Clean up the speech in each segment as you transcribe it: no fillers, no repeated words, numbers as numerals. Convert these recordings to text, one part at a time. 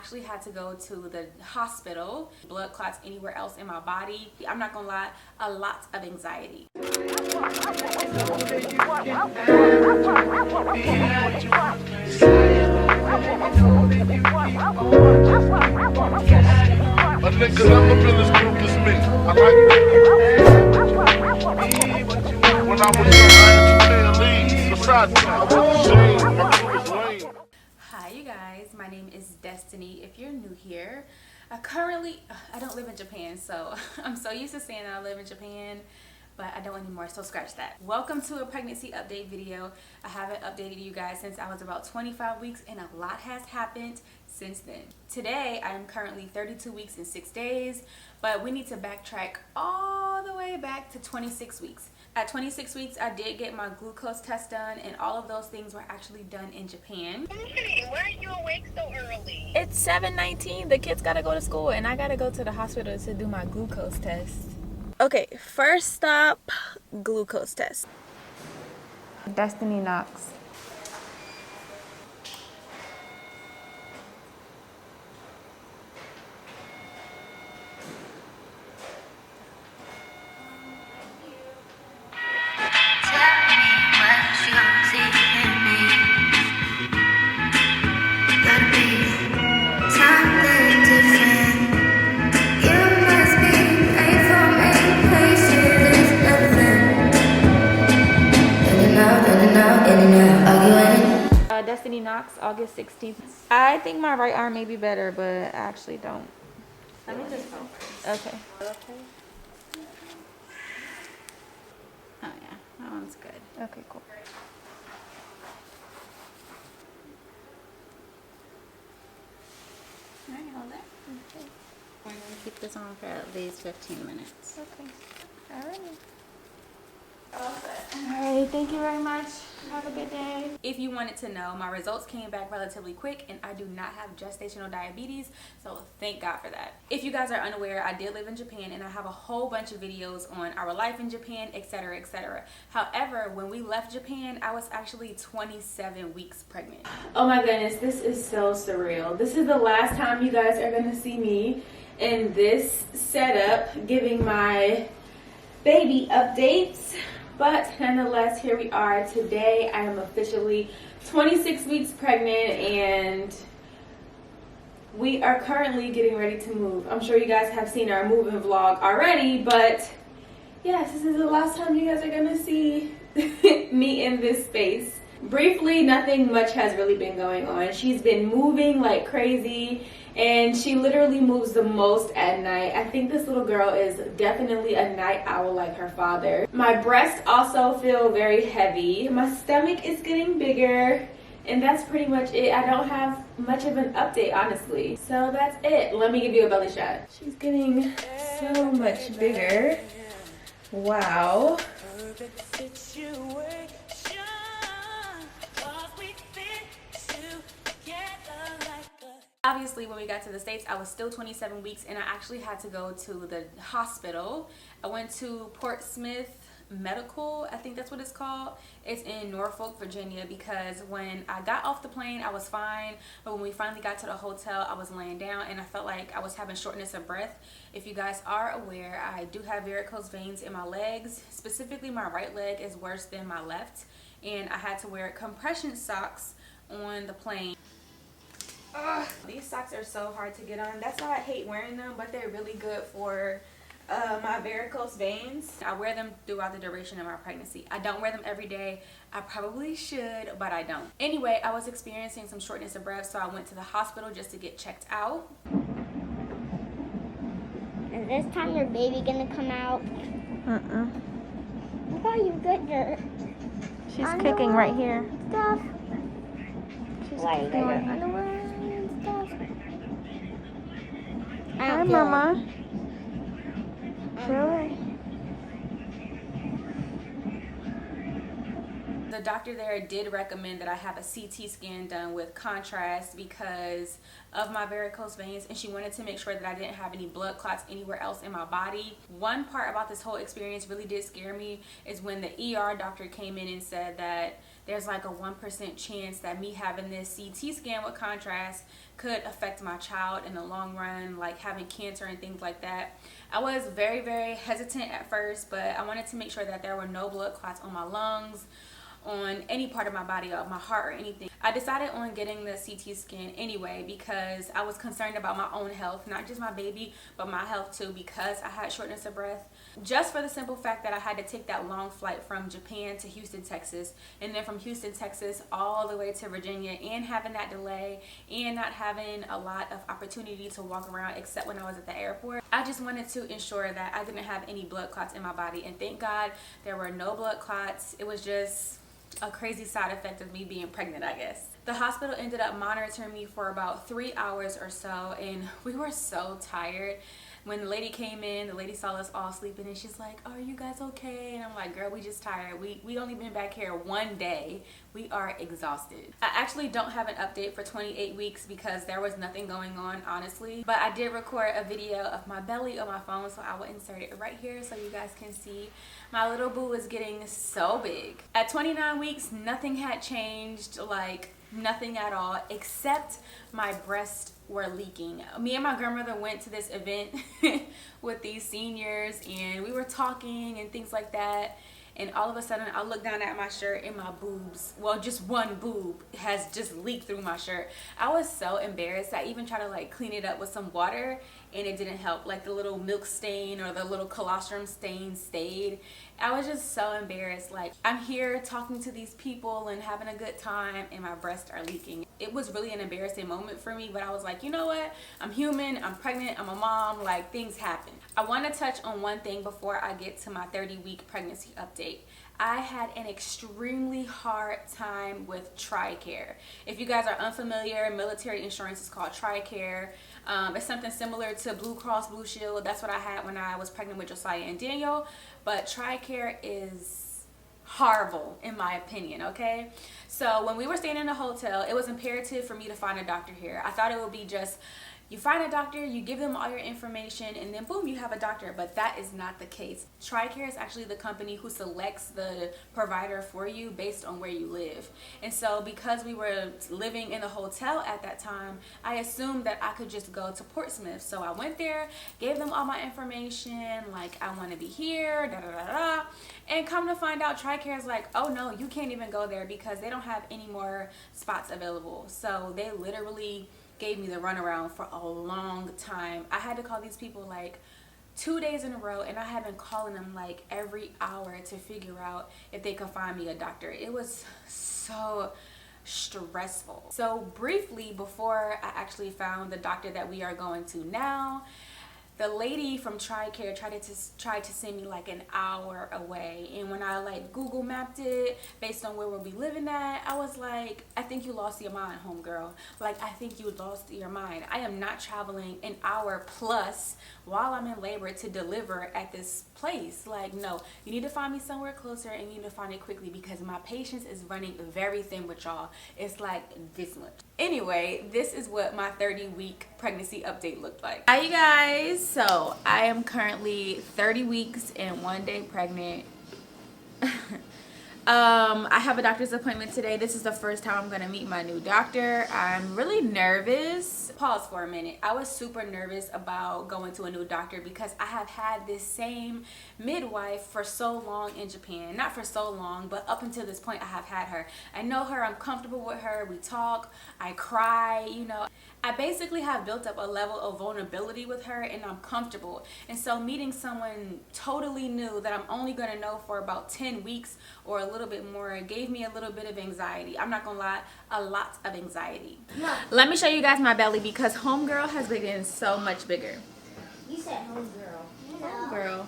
actually had to go to the hospital. Blood clots anywhere else in my body. I'm not gonna lie, a lot of anxiety. Hi you guys, my name is Destiny. If you're new here, I don't live in Japan, so I'm so used to saying I live in Japan, but I don't anymore, so scratch that. Welcome to a pregnancy update video. I haven't updated you guys since I was about 25 weeks and a lot has happened since then. Today I am currently 32 weeks and 6 days, but we need to backtrack all the way back to 26 weeks. At 26 weeks, I did get my glucose test done, and all of those things were actually done in Japan. Hey, why are you awake so early? It's 7:19. The kids gotta go to school, and I gotta go to the hospital to do my glucose test. Okay, first stop, glucose test. Destiny Knox. Destiny Knox, August 16th. I think my right arm may be better, but I actually don't. Let me just go first. Okay. Okay. Oh yeah, that one's good. Okay, cool. All right, hold it. Okay. We're gonna keep this on for at least 15 minutes. Okay. Alright. Alright, thank you very much. Have a good day. If you wanted to know, my results came back relatively quick and I do not have gestational diabetes, so thank God for that. If you guys are unaware, I did live in Japan and I have a whole bunch of videos on our life in Japan, etc, etc. However, when we left Japan, I was actually 27 weeks pregnant. Oh my goodness, this is so surreal. This is the last time you guys are gonna see me in this setup giving my baby updates. But nonetheless, here we are. Today I am officially 26 weeks pregnant and we are currently getting ready to move. I'm sure you guys have seen our moving vlog already, but yes, this is the last time you guys are gonna see me in this space. Briefly, nothing much has really been going on. She's been moving like crazy and she literally moves the most at night. I think this little girl is definitely a night owl like her father. My breasts also feel very heavy. My stomach is getting bigger and that's pretty much it. I don't have much of an update, honestly. So that's it. Let me give you a belly shot. She's getting so much bigger. Wow. Obviously, when we got to the States, I was still 27 weeks and I actually had to go to the hospital. I went to Portsmouth Medical, I think that's what it's called. It's in Norfolk, Virginia, because when I got off the plane, I was fine. But when we finally got to the hotel, I was laying down and I felt like I was having shortness of breath. If you guys are aware, I do have varicose veins in my legs. Specifically, my right leg is worse than my left. And I had to wear compression socks on the plane. Ugh, these socks are so hard to get on. That's why I hate wearing them, but they're really good for my varicose veins. I wear them throughout the duration of my pregnancy. I don't wear them every day. I probably should, but I don't. Anyway, I was experiencing some shortness of breath, so I went to the hospital just to get checked out. Is this time your baby gonna come out? Look how you get your She's kicking right here. stuff. She's Why you kicking got right your here. underwear and stuff? I Hi, don't feel Mama. Really? The doctor there did recommend that I have a CT scan done with contrast because of my varicose veins, and she wanted to make sure that I didn't have any blood clots anywhere else in my body. One part about this whole experience really did scare me is when the ER doctor came in and said that there's like a 1% chance that me having this CT scan with contrast could affect my child in the long run, like having cancer and things like that. I was very, very hesitant at first, but I wanted to make sure that there were no blood clots on my lungs, on any part of my body, or my heart, or anything. I decided on getting the CT scan anyway because I was concerned about my own health, not just my baby, but my health too, because I had shortness of breath. Just for the simple fact that I had to take that long flight from Japan to Houston, Texas, and then from Houston, Texas, all the way to Virginia, and having that delay, and not having a lot of opportunity to walk around except when I was at the airport. I just wanted to ensure that I didn't have any blood clots in my body, and thank God there were no blood clots. It was just a crazy side effect of me being pregnant, I guess. The hospital ended up monitoring me for about 3 hours or so, and we were so tired. When the lady came in, the lady saw us all sleeping, and she's like, "Are you guys okay?" And I'm like, "Girl, we just tired. We only been back here one day. We are exhausted." I actually don't have an update for 28 weeks because there was nothing going on, honestly. But I did record a video of my belly on my phone, so I will insert it right here so you guys can see. My little boo is getting so big. At 29 weeks, nothing had changed, like nothing at all, except my breasts were leaking. Me and my grandmother went to this event with these seniors, and we were talking and things like that, and all of a sudden I look down at my shirt and my boobs, well, just one boob has just leaked through my shirt. I was so embarrassed. I even tried to like clean it up with some water, and it didn't help. Like the little milk stain or the little colostrum stain stayed. I was just so embarrassed. Like, I'm here talking to these people and having a good time, and my breasts are leaking. It was really an embarrassing moment for me, but I was like, you know what? I'm human, I'm pregnant, I'm a mom, like things happen. I want to touch on one thing before I get to my 30-week pregnancy update. I had an extremely hard time with TRICARE. If you guys are unfamiliar, military insurance is called TRICARE. It's something similar to Blue Cross Blue Shield. That's what I had when I was pregnant with Josiah and Daniel. But TRICARE is horrible in my opinion, okay? So when we were staying in a hotel, it was imperative for me to find a doctor here. I thought it would be just, you find a doctor, you give them all your information, and then boom, you have a doctor. But that is not the case. TRICARE is actually the company who selects the provider for you based on where you live. And so because we were living in a hotel at that time, I assumed that I could just go to Portsmouth. So I went there, gave them all my information, like I want to be here, da da da da. And come to find out, TRICARE is like, oh no, you can't even go there because they don't have any more spots available. So they literally gave me the runaround for a long time. I had to call these people like 2 days in a row, and I had been calling them like every hour to figure out if they could find me a doctor. It was so stressful. So briefly, before I actually found the doctor that we are going to now, the lady from TRICARE tried to send me like an hour away, and when I like Google mapped it based on where we'll be living at, I was like, I think you lost your mind, homegirl. Like, I think you lost your mind. I am not traveling an hour plus while I'm in labor to deliver at this place. Like, no, you need to find me somewhere closer, and you need to find it quickly because my patience is running very thin with y'all. It's like this much. Anyway, this is what my 30-week pregnancy update looked like. Hi, you guys. So I am currently 30 weeks and 1 day pregnant. I have a doctor's appointment today. This is the first time I'm gonna meet my new doctor. I'm really nervous. Pause for a minute. I was super nervous about going to a new doctor because I have had this same midwife for so long in Japan. Not for so long, but up until this point I have had her. I know her, I'm comfortable with her, we talk, I cry, you know. I basically have built up a level of vulnerability with her, and I'm comfortable. And so meeting someone totally new that I'm only gonna know for about 10 weeks or a little bit more gave me a little bit of anxiety. I'm not gonna lie, a lot of anxiety. Yeah. Let me show you guys my belly because homegirl has been getting so much bigger. You said homegirl. Homegirl.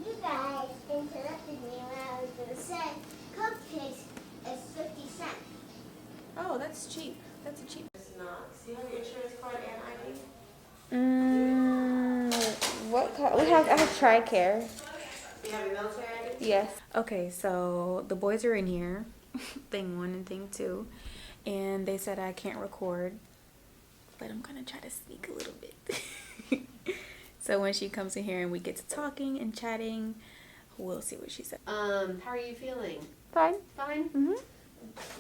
You guys interrupted me when I was going to say cupcakes is 50 cents. Oh, that's cheap. That's a cheap. It's not. Do you have your insurance card and ID? What card? I have TRICARE. Do you have your military ID? Yes. Okay, so the boys are in here, thing 1 and thing 2, and they said I can't record, but I'm gonna try to speak a little bit. So when she comes in here and we get to talking and chatting, we'll see what she says. How are you feeling? Fine. Fine? Mm-hmm.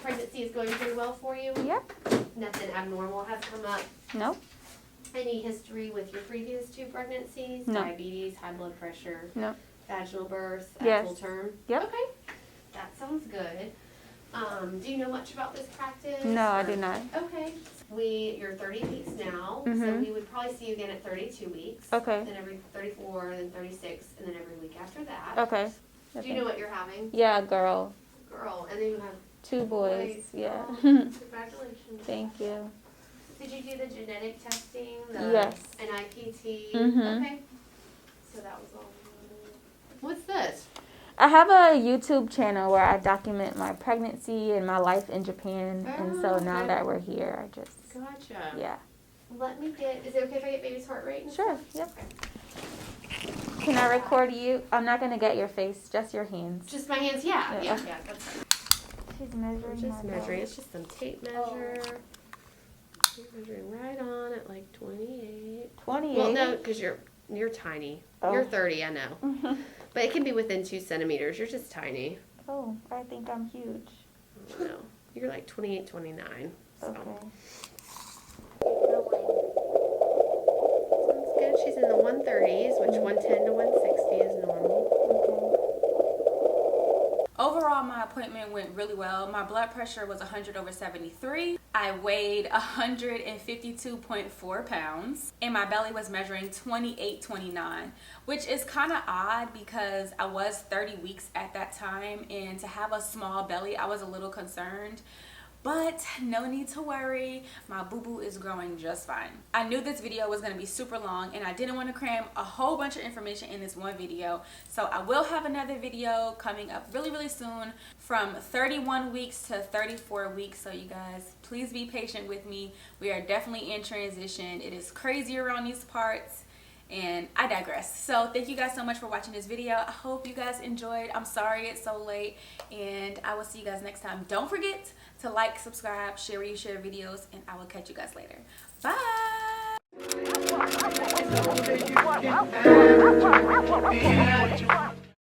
pregnancy is going pretty well for you? Yep. Nothing abnormal has come up? No. Any history with your previous 2 pregnancies? No. Diabetes, high blood pressure? No. Vaginal birth? Yes. Full term? Yep. Okay. That sounds good. Do you know much about this practice? No, I or- do not. Okay. You're 30 weeks now, so Mhm. we would probably see you again at 32 weeks. Okay. Then every 34, then 36, and then every week after that. Okay. Do you know what you're having? Yeah, girl. Girl, and then you have 2 boys. Yeah. Oh, congratulations. Thank you. Did you do the genetic testing? The Yes. NIPT? Mhm. Okay. So that was all. What's this? I have a YouTube channel where I document my pregnancy and my life in Japan. And so now okay. that we're here, I just, Gotcha. yeah. Let me get, is it okay if I get baby's heart rate? and Sure, stuff? yep. Okay. Can I record you? I'm not going to get your face, just your hands. Just my hands? Yeah. Yeah. Yeah, that's fine. She's measuring I'm just my measuring. balls. It's just some tape measure. You're measuring right on at like 28. 28. Well, no, because you're tiny. Oh. You're 30, I know. Mhm. But it can be within 2 centimeters. You're just tiny. Oh, I think I'm huge. I don't know. You're like 28, 29. So. Okay. Sounds good. She's in the 130s, which 110 to 160 is normal. Overall, my appointment went really well. My blood pressure was 100/73. I weighed 152.4 pounds. And my belly was measuring 28.29, which is kind of odd because I was 30 weeks at that time. And to have a small belly, I was a little concerned. But no need to worry, my boo-boo is growing just fine. I knew this video was gonna be super long and I didn't wanna cram a whole bunch of information in this one video. So I will have another video coming up really, really soon from 31 weeks to 34 weeks. So you guys, please be patient with me. We are definitely in transition. It is crazy around these parts. And I digress. So thank you guys so much for watching this video. I hope you guys enjoyed. I'm sorry it's so late, and I will see you guys next time. Don't forget to like, subscribe, share where you share videos, and I will catch you guys later. Bye.